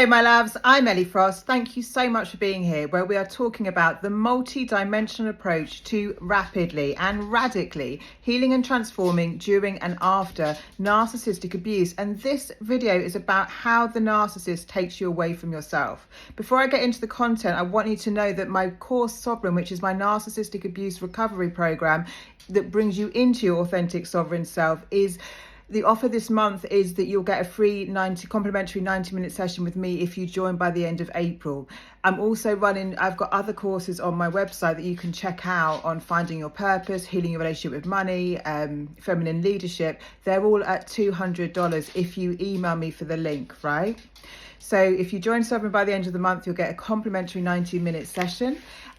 Hey my loves, I'm Ellie Frost. Thank you so much for being here, where we are talking about the multi-dimensional approach to rapidly and radically healing and transforming during and after narcissistic abuse. And this video is about how the narcissist takes you away from yourself. Before I get into the content, I want you to know that my course Sovereign, which is my narcissistic abuse recovery program that brings you into your authentic sovereign self, is the offer this month is that you'll get a free complimentary 90-minute session with me if you join by the end of April. I'm also I've got other courses on my website that you can check out on finding your purpose, healing your relationship with money, feminine leadership. They're all at $200 if you email me for the link, right? So if you join Sovereign by the end of the month, you'll get a complimentary 90-minute session.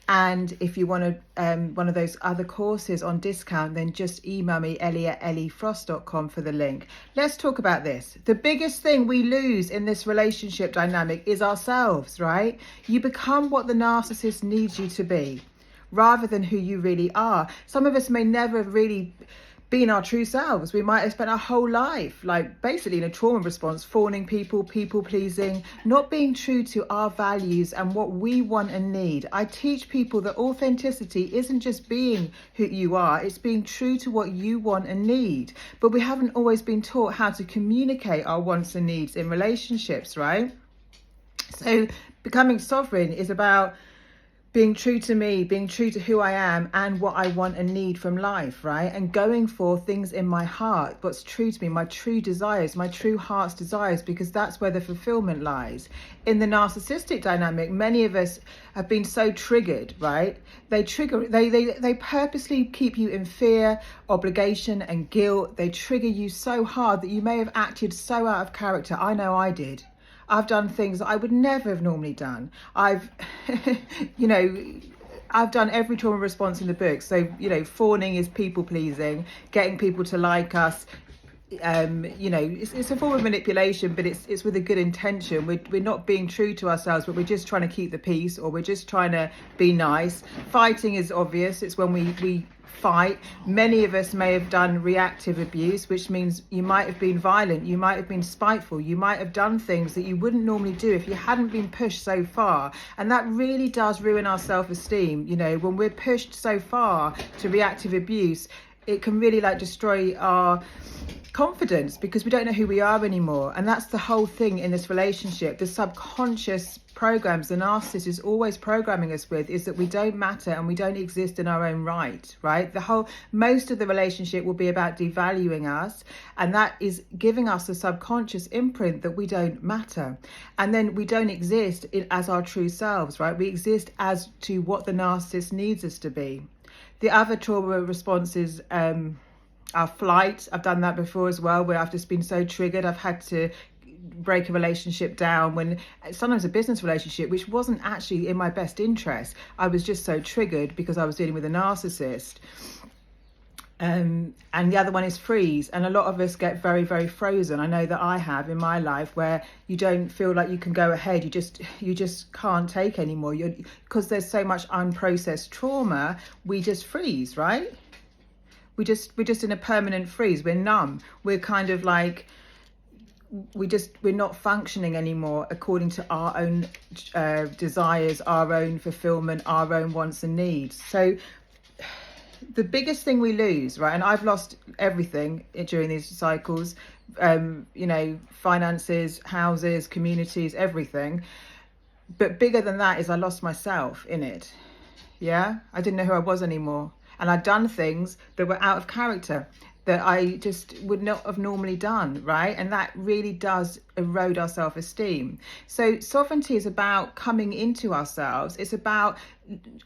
And if you want one of those other courses on discount, then just email me, ellie@elliefrost.com, for the link. Let's talk about this. The biggest thing we lose in this relationship dynamic is ourselves, right? You become what the narcissist needs you to be, rather than who you really are. Some of us may never really being our true selves. We might have spent our whole life, like basically in a trauma response, fawning people pleasing, not being true to our values and what we want and need. I teach people that authenticity isn't just being who you are, it's being true to what you want and need. But we haven't always been taught how to communicate our wants and needs in relationships, right? So becoming sovereign is about being true to me, being true to who I am and what I want and need from life, right? And going for things in my heart, what's true to me, my true desires, my true heart's desires, because that's where the fulfillment lies. In the narcissistic dynamic, many of us have been so triggered, right? They purposely keep you in fear, obligation and guilt. They trigger you so hard that you may have acted so out of character. I know I did. I've done things that I would never have normally done. I've done every trauma response in the book. So, fawning is people pleasing, getting people to like us. It's a form of manipulation, but it's with a good intention. We're not being true to ourselves, but we're just trying to keep the peace, or we're just trying to be nice. Fighting is obvious. It's when we fight. Many of us may have done reactive abuse, which means you might have been violent, you might have been spiteful, you might have done things that you wouldn't normally do if you hadn't been pushed so far. And that really does ruin our self-esteem. When we're pushed so far to reactive abuse, it can really destroy our confidence, because we don't know who we are anymore. And that's the whole thing in this relationship. The subconscious programs the narcissist is always programming us with is that we don't matter and we don't exist in our own right, right? Most of the relationship will be about devaluing us, and that is giving us a subconscious imprint that we don't matter. And then we don't exist as our true selves, right? We exist as to what the narcissist needs us to be. The other trauma responses, our flight. I've done that before as well, where I've just been so triggered. I've had to break a relationship down, when sometimes a business relationship, which wasn't actually in my best interest. I was just so triggered because I was dealing with a narcissist. And the other one is freeze. And a lot of us get very, very frozen. I know that I have in my life, where you don't feel like you can go ahead. You just can't take anymore. Because there's so much unprocessed trauma, we just freeze, right? We're just in a permanent freeze. We're numb. We're kind of like, we're not functioning anymore according to our own desires, our own fulfillment, our own wants and needs. So the biggest thing we lose, right? And I've lost everything during these cycles, finances, houses, communities, everything. But bigger than that is I lost myself in it. Yeah, I didn't know who I was anymore. And I'd done things that were out of character that I just would not have normally done, right? And that really does erode our self-esteem. So sovereignty is about coming into ourselves. It's about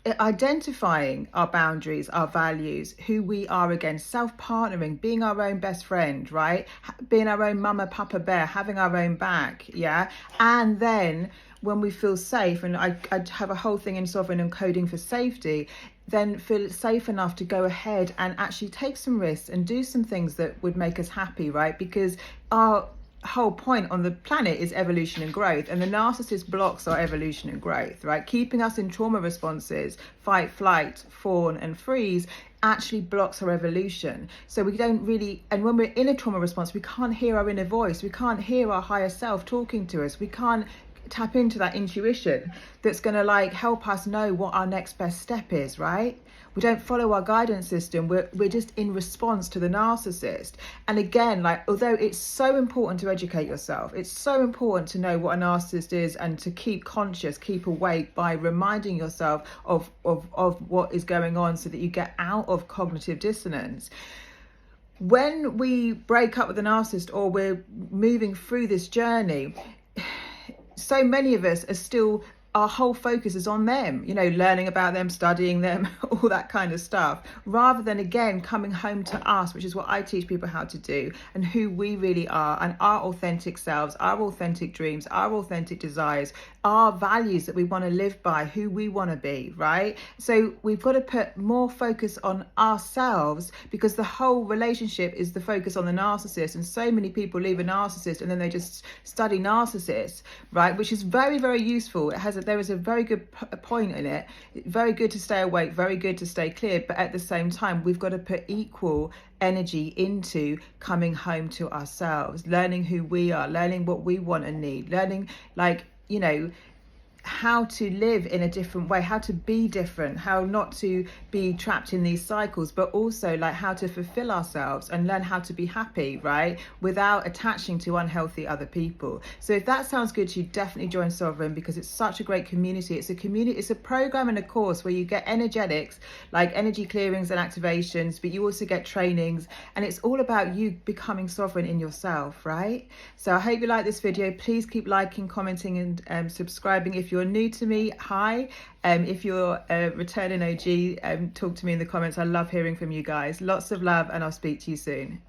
identifying our boundaries, our values, who we are again, self-partnering, being our own best friend, right? Being our own mama, papa bear, having our own back, yeah? And then when we feel safe, and I have a whole thing in Sovereign and coding for safety, then feel safe enough to go ahead and actually take some risks and do some things that would make us happy, right? Because our whole point on the planet is evolution and growth, and the narcissist blocks our evolution and growth, right? Keeping us in trauma responses, fight, flight, fawn and freeze, actually blocks our evolution. So we don't really, and when we're in a trauma response, we can't hear our inner voice, we can't hear our higher self talking to us, we can't tap into that intuition that's going to like help us know what our next best step is, right? We don't follow our guidance system. We're just in response to the narcissist. And again, like, although it's so important to educate yourself, it's so important to know what a narcissist is and to keep conscious, keep awake by reminding yourself of what is going on so that you get out of cognitive dissonance. When we break up with a narcissist or we're moving through this journey, so many of us are still, our whole focus is on them, you know, learning about them, studying them, all that kind of stuff, rather than again coming home to us, which is what I teach people how to do, and who we really are, and our authentic selves, our authentic dreams, our authentic desires, our values that we want to live by, who we want to be, right? So we've got to put more focus on ourselves, because the whole relationship is the focus on the narcissist. And so many people leave a narcissist and then they just study narcissists, right? Which is very, very useful. There is a very good point in it. Very good to stay awake, very good to stay clear. But at the same time, we've got to put equal energy into coming home to ourselves, learning who we are, learning what we want and need, learning, like, you know, how to live in a different way, how to be different, how not to be trapped in these cycles, but also like how to fulfill ourselves and learn how to be happy, right, without attaching to unhealthy other people. So if that sounds good to you, definitely join Sovereign, because it's such a great community. It's a community, it's a program and a course where you get energetics, like energy clearings and activations, but you also get trainings, and it's all about you becoming sovereign in yourself, right? So I hope you like this video. Please keep liking, commenting, and subscribing. If you're new to me, hi. If you're a returning OG, talk to me in the comments. I love hearing from you guys. Lots of love, and I'll speak to you soon.